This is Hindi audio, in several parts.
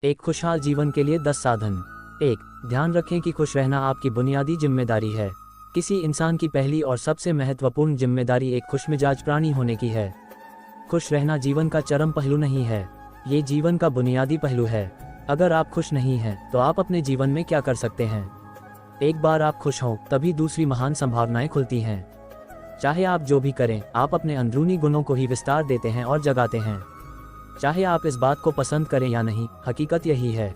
एक खुशहाल जीवन के लिए 10 साधन। 1. ध्यान रखें कि खुश रहना आपकी बुनियादी जिम्मेदारी है। किसी इंसान की पहली और सबसे महत्वपूर्ण जिम्मेदारी एक खुशमिजाज प्राणी होने की है। खुश रहना जीवन का चरम पहलू नहीं है, ये जीवन का बुनियादी पहलू है। अगर आप खुश नहीं हैं, तो आप अपने जीवन में क्या कर सकते हैं? एक बार आप खुश हों, तभी दूसरी महान संभावनाएं खुलती हैं। चाहे आप जो भी करें, आप अपने अंदरूनी गुणों को ही विस्तार देते हैं और जगाते हैं। चाहे आप इस बात को पसंद करें या नहीं, हकीकत यही है।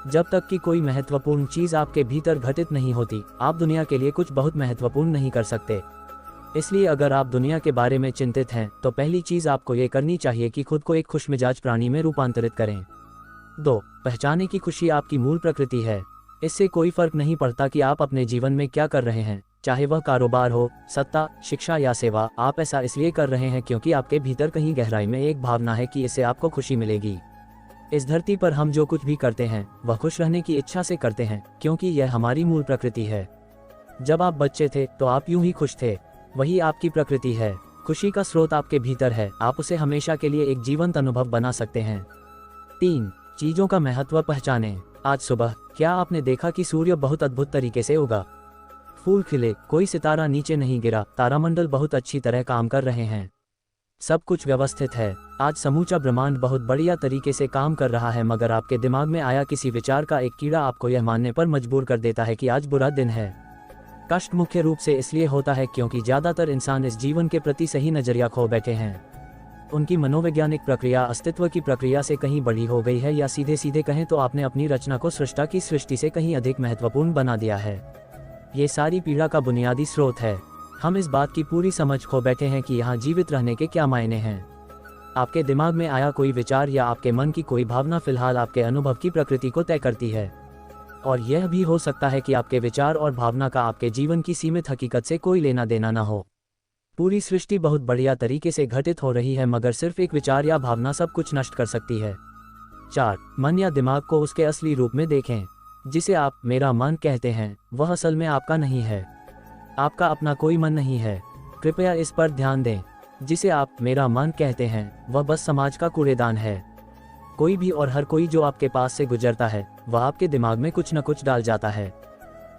जब तक कि कोई महत्वपूर्ण चीज़ आपके भीतर घटित नहीं होती, आप दुनिया के लिए कुछ बहुत महत्वपूर्ण नहीं कर सकते। इसलिए अगर आप दुनिया के बारे में चिंतित हैं, तो पहली चीज़ आपको ये करनी चाहिए कि खुद को एक खुशमिजाज प्राणी में रूपांतरित करें। 2. पहचाने की खुशी आपकी मूल प्रकृति है। इससे कोई फर्क नहीं पड़ता कि आप अपने जीवन में क्या कर रहे हैं, चाहे वह कारोबार हो, सत्ता, शिक्षा या सेवा। आप ऐसा इसलिए कर रहे हैं क्योंकि आपके भीतर कहीं गहराई में एक भावना है कि इससे आपको खुशी मिलेगी। इस धरती पर हम जो कुछ भी करते हैं, वह खुश रहने की इच्छा से करते हैं, क्योंकि यह हमारी मूल प्रकृति है। जब आप बच्चे थे तो आप यूं ही खुश थे, वही आपकी प्रकृति है। खुशी का स्रोत आपके भीतर है, आप उसे हमेशा के लिए एक जीवंत अनुभव बना सकते हैं। 3. चीज़ों का महत्व पहचानें। आज सुबह क्या आपने देखा कि सूर्य बहुत अद्भुत तरीके से उगा? फूल खिले, कोई सितारा नीचे नहीं गिरा, तारामंडल बहुत अच्छी तरह काम कर रहे हैं। सब कुछ व्यवस्थित है। आज समूचा ब्रह्मांड बहुत बढ़िया तरीके से काम कर रहा है, मगर आपके दिमाग में आया किसी विचार का एक कीड़ा आपको यह मानने पर मजबूर कर देता है कि आज बुरा दिन है। कष्ट मुख्य रूप से इसलिए होता है क्योंकि ज़्यादातर इंसान इस जीवन के प्रति सही नजरिया खो बैठे हैं। उनकी मनोवैज्ञानिक प्रक्रिया अस्तित्व की प्रक्रिया से कहीं बड़ी हो गई है, या सीधे सीधे कहें तो आपने अपनी रचना को सृष्टा की सृष्टि से कहीं अधिक महत्वपूर्ण बना दिया है। ये सारी पीड़ा का बुनियादी स्रोत है। हम इस बात की पूरी समझ खो बैठे हैं कि यहाँ जीवित रहने के क्या मायने हैं। आपके दिमाग में आया कोई विचार या आपके मन की कोई भावना फिलहाल आपके अनुभव की प्रकृति को तय करती है। और यह भी हो सकता है कि आपके विचार और भावना का आपके जीवन की सीमित हकीकत से कोई लेना देना न हो। पूरी सृष्टि बहुत बढ़िया तरीके से घटित हो रही है, मगर सिर्फ एक विचार या भावना सब कुछ नष्ट कर सकती है। 4. मन या दिमाग को उसके असली रूप में देखें। जिसे आप मेरा मन कहते हैं, वह असल में आपका नहीं है। आपका अपना कोई मन नहीं है। कृपया इस पर ध्यान दें। जिसे आप मेरा मन कहते हैं, वह बस समाज का कूड़ेदान है। कोई भी और हर कोई जो आपके पास से गुजरता है, वह आपके दिमाग में कुछ न कुछ डाल जाता है।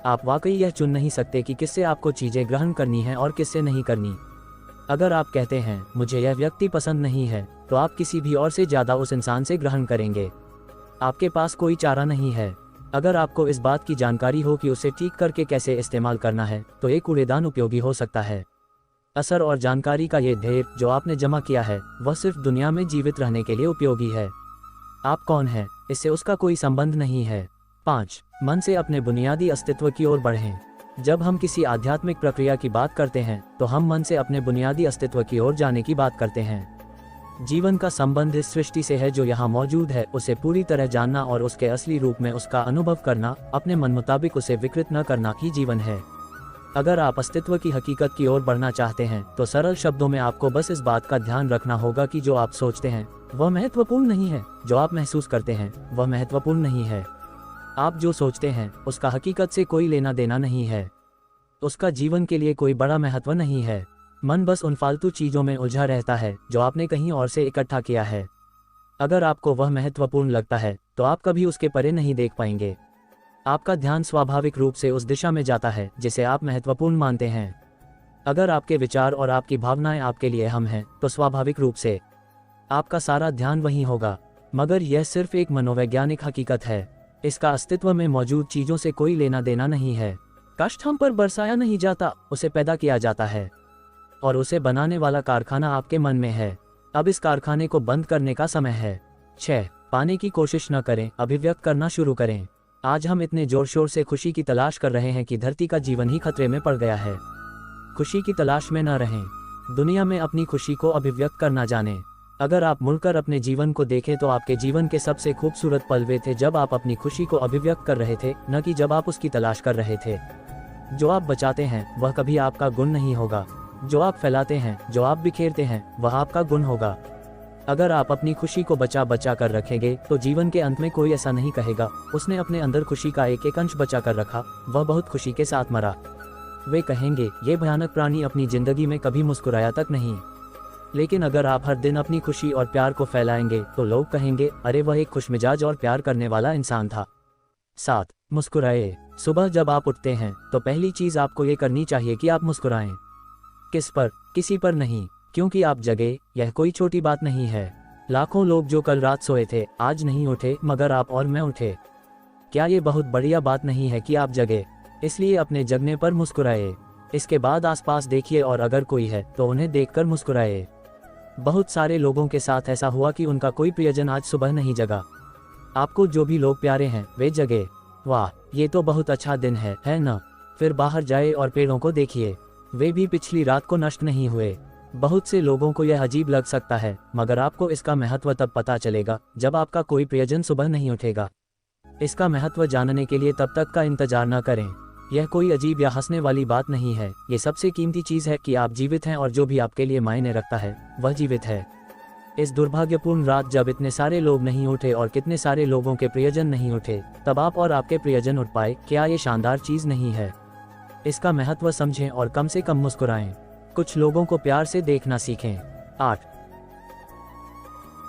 आप वाकई यह चुन नहीं सकते कि किससे आपको चीज़ें ग्रहण करनी है और किससे नहीं करनी। अगर आप कहते हैं मुझे यह व्यक्ति पसंद नहीं है, तो आप किसी भी और से ज़्यादा उस इंसान से ग्रहण करेंगे। आपके पास कोई चारा नहीं है। अगर आपको इस बात की जानकारी हो कि उसे ठीक करके कैसे इस्तेमाल करना है, तो एक कूड़ेदान उपयोगी हो सकता है। असर और जानकारी का ये ढेर जो आपने जमा किया है, वह सिर्फ दुनिया में जीवित रहने के लिए उपयोगी है। आप कौन हैं, इससे उसका कोई संबंध नहीं है। 5. मन से अपने बुनियादी अस्तित्व की ओर बढ़ें। जब हम किसी आध्यात्मिक प्रक्रिया की बात करते हैं, तो हम मन से अपने बुनियादी अस्तित्व की ओर जाने की बात करते हैं। जीवन का संबंध इस सृष्टि से है जो यहाँ मौजूद है, उसे पूरी तरह जानना और उसके असली रूप में उसका अनुभव करना, अपने मन मुताबिक उसे विकृत न करना ही जीवन है। अगर आप अस्तित्व की हकीकत की ओर बढ़ना चाहते हैं, तो सरल शब्दों में आपको बस इस बात का ध्यान रखना होगा कि जो आप सोचते हैं वह महत्वपूर्ण नहीं है, जो आप महसूस करते हैं वह महत्वपूर्ण नहीं है। आप जो सोचते हैं उसका हकीकत से कोई लेना देना नहीं है। उसका जीवन के लिए कोई बड़ा महत्व नहीं है। मन बस उन फालतू चीज़ों में उलझा रहता है जो आपने कहीं और से इकट्ठा किया है। अगर आपको वह महत्वपूर्ण लगता है, तो आप कभी उसके परे नहीं देख पाएंगे। आपका ध्यान स्वाभाविक रूप से उस दिशा में जाता है जिसे आप महत्वपूर्ण मानते हैं। अगर आपके विचार और आपकी भावनाएं आपके लिए अहम हैं, तो स्वाभाविक रूप से आपका सारा ध्यान वहीं होगा। मगर यह सिर्फ एक मनोवैज्ञानिक हकीकत है। इसका अस्तित्व में मौजूद चीज़ों से कोई लेना देना नहीं है। कष्ट हम पर बरसाया नहीं जाता, उसे पैदा किया जाता है। और उसे बनाने वाला कारखाना आपके मन में है। अब इस कारखाने को बंद करने का समय है। 6. पाने की कोशिश न करें, अभिव्यक्त करना शुरू करें। आज हम इतने जोर शोर से खुशी की तलाश कर रहे हैं कि धरती का जीवन ही खतरे में पड़ गया है। खुशी की तलाश में न रहें। दुनिया में अपनी खुशी को अभिव्यक्त करना जानें। अगर आप मुड़कर अपने जीवन को देखें, तो आपके जीवन के सबसे खूबसूरत पल वे थे जब आप अपनी खुशी को अभिव्यक्त कर रहे थे, न कि जब आप उसकी तलाश कर रहे थे। जो आप बचाते हैं वह कभी आपका गुण नहीं होगा। जो आप फैलाते हैं, जो आप बिखेरते हैं, वह आपका गुण होगा। अगर आप अपनी खुशी को बचा बचा कर रखेंगे, तो जीवन के अंत में कोई ऐसा नहीं कहेगा उसने अपने अंदर खुशी का एक एक अंश बचा कर रखा, वह बहुत खुशी के साथ मरा। वे कहेंगे ये भयानक प्राणी अपनी जिंदगी में कभी मुस्कुराया तक नहीं। लेकिन अगर आप हर दिन अपनी खुशी और प्यार को फैलाएंगे तो लोग कहेंगे, अरे वह एक खुशमिजाज और प्यार करने वाला इंसान था। 7. मुस्कुराए। सुबह जब आप उठते हैं तो पहली चीज आपको ये करनी चाहिए कि आप मुस्कुराएं। किस पर? किसी पर नहीं, क्योंकि आप जगे, यह कोई छोटी बात नहीं है। लाखों लोग जो कल रात सोए थे आज नहीं उठे, मगर आप और मैं उठे। क्या ये बहुत बढ़िया बात नहीं है कि आप जगे? इसलिए अपने जगने पर मुस्कुराए। इसके बाद आसपास देखिए और अगर कोई है तो उन्हें देखकर मुस्कुराए। बहुत सारे लोगों के साथ ऐसा हुआ कि उनका कोई प्रियजन आज सुबह नहीं जगा। आपको जो भी लोग प्यारे हैं वे जगे। वाह, ये तो बहुत अच्छा दिन है ना? फिर बाहर जाए और पेड़ों को देखिए, वे भी पिछली रात को नष्ट नहीं हुए। बहुत से लोगों को यह अजीब लग सकता है, मगर आपको इसका महत्व तब पता चलेगा जब आपका कोई प्रियजन सुबह नहीं उठेगा। इसका महत्व जानने के लिए तब तक का इंतजार न करें। यह कोई अजीब या हंसने वाली बात नहीं है, ये सबसे कीमती चीज़ है कि आप जीवित हैं और जो भी आपके लिए मायने रखता है वह जीवित है। इस दुर्भाग्यपूर्ण रात जब इतने सारे लोग नहीं उठे और कितने सारे लोगों के प्रियजन नहीं उठे, तब आप और आपके प्रियजन उठ पाए। क्या ये शानदार चीज़ नहीं है? इसका महत्व समझें और कम से कम मुस्कुराएं। कुछ लोगों को प्यार से देखना सीखें। 8.